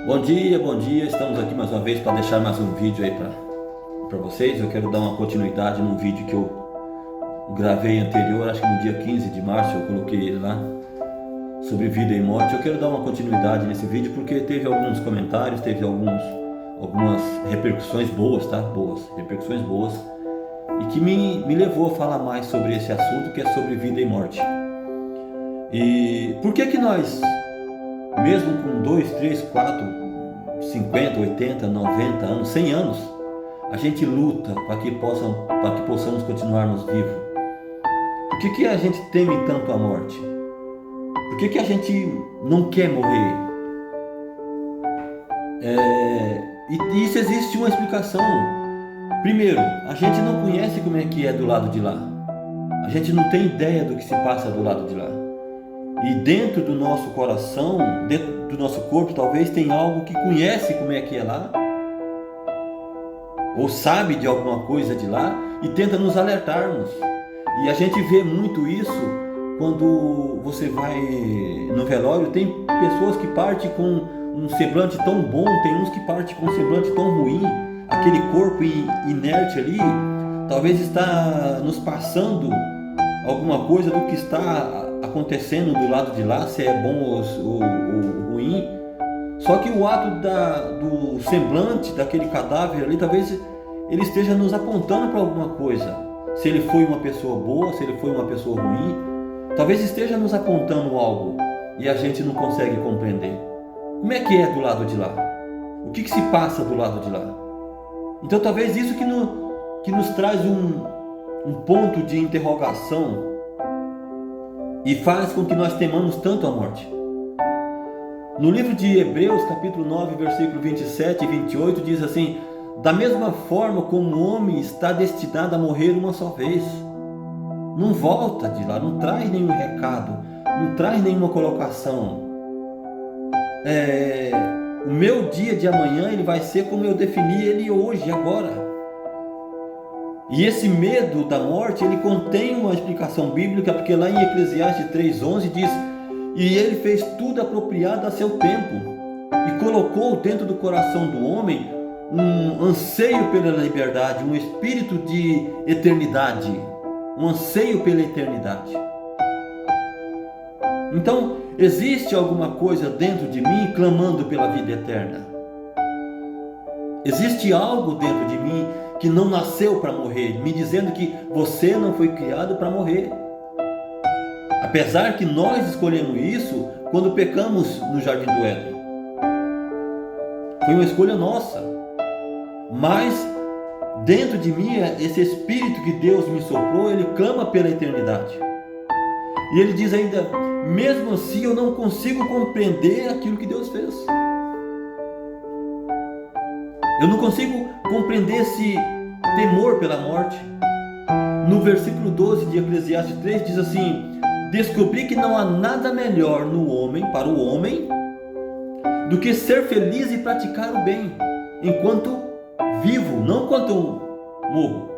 Bom dia, estamos aqui mais uma vez para deixar mais um vídeo aí para vocês. Eu quero dar uma continuidade num vídeo que eu gravei anterior, acho que no dia 15 de março eu coloquei ele lá, sobre vida e morte. Eu quero dar uma continuidade nesse vídeo porque teve alguns comentários, teve algumas repercussões boas, tá? Repercussões boas, e que me levou a falar mais sobre esse assunto, que é sobre vida e morte. E por que nós, mesmo com 2, 3, 4, 50, 80, 90 anos, 100 anos, a gente luta para que possamos continuarmos vivos? Por que a gente teme tanto a morte? Por que a gente não quer morrer? E isso existe uma explicação. Primeiro, a gente não conhece como é que é do lado de lá. A gente não tem ideia do que se passa do lado de lá. E dentro do nosso coração, dentro do nosso corpo, talvez tem algo que conhece como é que é lá, ou sabe de alguma coisa de lá e tenta nos alertarmos. E a gente vê muito isso quando você vai no velório. Tem pessoas que partem com um semblante tão bom, tem uns que partem com um semblante tão ruim. Aquele corpo inerte ali talvez está nos passando alguma coisa do que está acontecendo do lado de lá, se é bom ou ruim. Só que o ato do semblante daquele cadáver ali, talvez ele esteja nos apontando para alguma coisa. Se ele foi uma pessoa boa, se ele foi uma pessoa ruim, talvez esteja nos apontando algo e a gente não consegue compreender. Como é que é do lado de lá? O que se passa do lado de lá? Então talvez isso que nos traz um ponto de interrogação e faz com que nós temamos tanto a morte. No livro de Hebreus, capítulo 9, versículo 27 e 28, diz assim: da mesma forma como o homem está destinado a morrer uma só vez, não volta de lá, não traz nenhum recado, não traz nenhuma colocação. O meu dia de amanhã ele vai ser como eu defini ele hoje, agora. E esse medo da morte, ele contém uma explicação bíblica, porque lá em Eclesiastes 3:11 diz: e ele fez tudo apropriado a seu tempo, e colocou dentro do coração do homem um anseio pela liberdade, um espírito de eternidade, um anseio pela eternidade. Então, existe alguma coisa dentro de mim clamando pela vida eterna. Existe algo dentro de mim que não nasceu para morrer, me dizendo que você não foi criado para morrer. Apesar que nós escolhemos isso quando pecamos no Jardim do Éden. Foi uma escolha nossa. Mas dentro de mim, esse espírito que Deus me soprou, ele clama pela eternidade. E ele diz ainda: mesmo assim eu não consigo compreender aquilo que Deus fez. Eu não consigo compreender esse temor pela morte. No versículo 12 de Eclesiastes 3 diz assim: descobri que não há nada melhor no homem, para o homem, do que ser feliz e praticar o bem, enquanto vivo, não enquanto morro.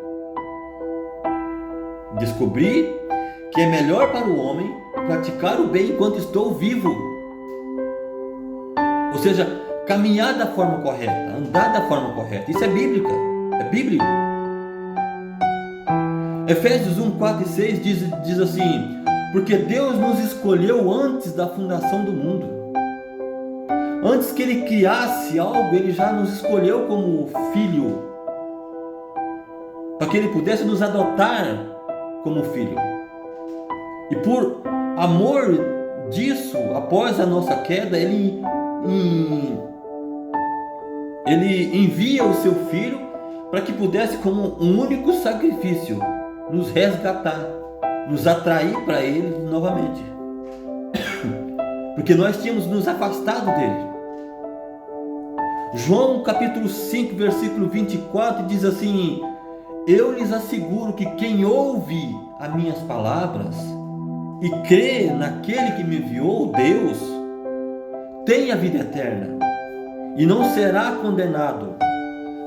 Descobri que é melhor para o homem praticar o bem enquanto estou vivo. Ou seja, caminhar da forma correta, andar da forma correta. Isso é bíblica, é bíblico. Efésios 1, 4 e 6 diz assim: porque Deus nos escolheu antes da fundação do mundo. Antes que Ele criasse algo, Ele já nos escolheu como filho, para que Ele pudesse nos adotar como filho. E por amor disso, após a nossa queda, Ele envia o seu Filho para que pudesse, como um único sacrifício, nos resgatar, nos atrair para Ele novamente. Porque nós tínhamos nos afastado dele. João capítulo 5, versículo 24 diz assim: eu lhes asseguro que quem ouve as minhas palavras e crê naquele que me enviou, Deus, tem a vida eterna e não será condenado,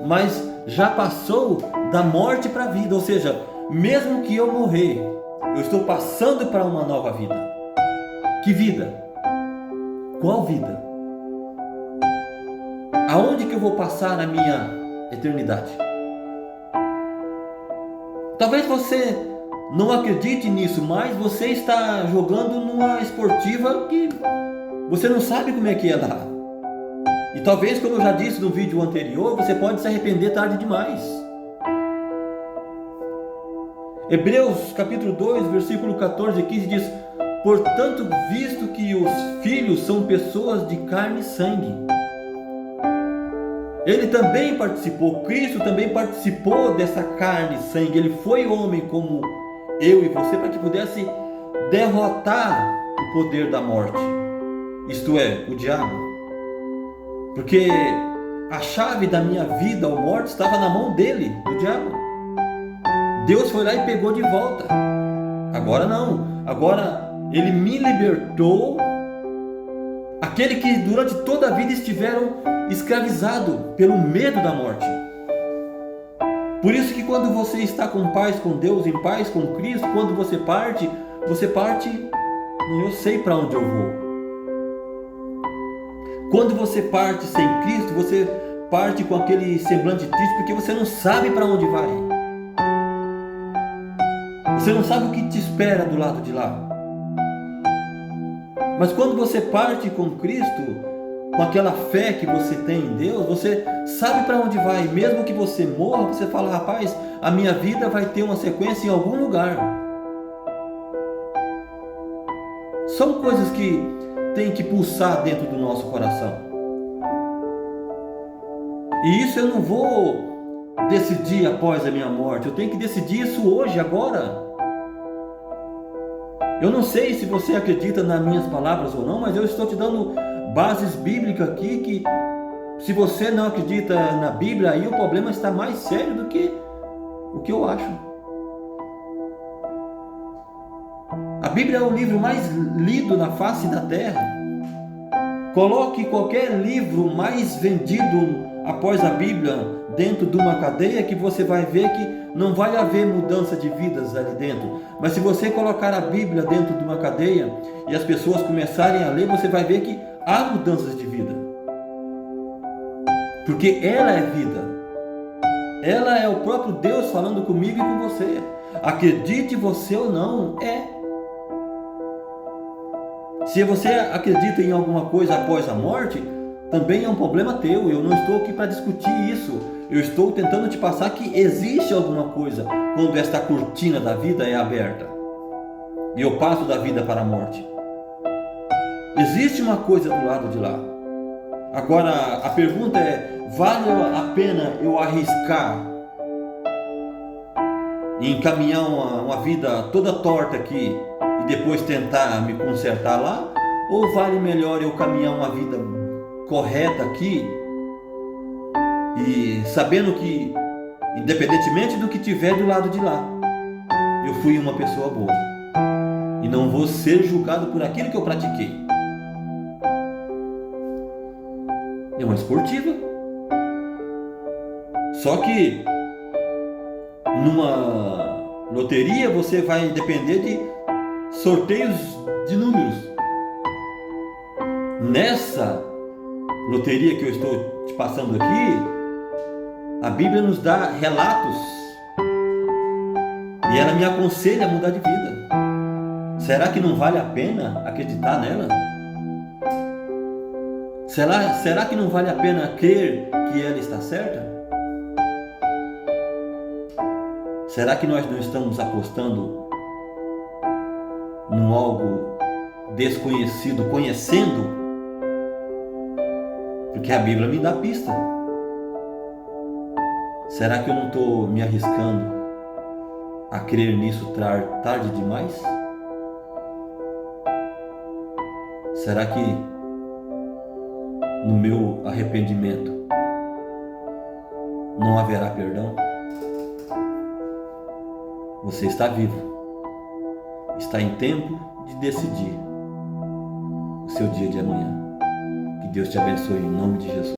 mas já passou da morte para a vida. Ou seja, mesmo que eu morrer, eu estou passando para uma nova vida. Que vida? Qual vida? Aonde que eu vou passar a minha eternidade? Talvez você não acredite nisso, mas você está jogando numa esportiva que você não sabe como é que é lá. E talvez, como eu já disse no vídeo anterior, você pode se arrepender tarde demais. Hebreus capítulo 2, versículo 14 e 15 diz: portanto, visto que os filhos são pessoas de carne e sangue, ele também participou, Cristo também participou dessa carne e sangue. Ele foi homem como eu e você, para que pudesse derrotar o poder da morte, isto é, o diabo. Porque a chave da minha vida ou morte estava na mão dele, do diabo. Deus foi lá e pegou de volta. Agora não, agora ele me libertou. Aquele que durante toda a vida estiveram escravizados pelo medo da morte. Por isso que quando você está com paz com Deus, em paz com Cristo, quando você parte, eu sei para onde eu vou. Quando você parte sem Cristo, você parte com aquele semblante triste, porque você não sabe para onde vai. Você não sabe o que te espera do lado de lá. Mas quando você parte com Cristo, com aquela fé que você tem em Deus, você sabe para onde vai. Mesmo que você morra, você fala: rapaz, a minha vida vai ter uma sequência em algum lugar. São coisas que tem que pulsar dentro do nosso coração. E isso eu não vou decidir após a minha morte. Eu tenho que decidir isso hoje, agora. Eu não sei se você acredita nas minhas palavras ou não, mas eu estou te dando bases bíblicas aqui que, se você não acredita na Bíblia, aí o problema está mais sério do que o que eu acho. A Bíblia é o livro mais lido na face da terra. Coloque qualquer livro mais vendido após a Bíblia dentro de uma cadeia, que você vai ver que não vai haver mudança de vidas ali dentro. Mas se você colocar a Bíblia dentro de uma cadeia e as pessoas começarem a ler, você vai ver que há mudanças de vida. Porque ela é vida. Ela é o próprio Deus falando comigo e com você. Acredite você ou não, é. Se você acredita em alguma coisa após a morte, também é um problema teu. Eu não estou aqui para discutir isso. Eu estou tentando te passar que existe alguma coisa quando esta cortina da vida é aberta e eu passo da vida para a morte. Existe uma coisa do lado de lá. Agora a pergunta é: vale a pena eu arriscar e encaminhar uma vida toda torta aqui e depois tentar me consertar lá? Ou vale melhor eu caminhar uma vida correta aqui e sabendo que, independentemente do que tiver do lado de lá, eu fui uma pessoa boa e não vou ser julgado por aquilo que eu pratiquei? É uma esportiva. Só que numa loteria você vai depender de sorteios de números. Nessa loteria que eu estou te passando aqui, a Bíblia nos dá relatos e ela me aconselha a mudar de vida. Será que não vale a pena acreditar nela? Será que não vale a pena crer que ela está certa? Será que nós não estamos apostando num algo desconhecido, conhecendo? Porque a Bíblia me dá pista. Será que eu não estou me arriscando a crer nisso tarde demais? Será que no meu arrependimento não haverá perdão? Você está vivo. Está em tempo de decidir o seu dia de amanhã. Que Deus te abençoe em nome de Jesus.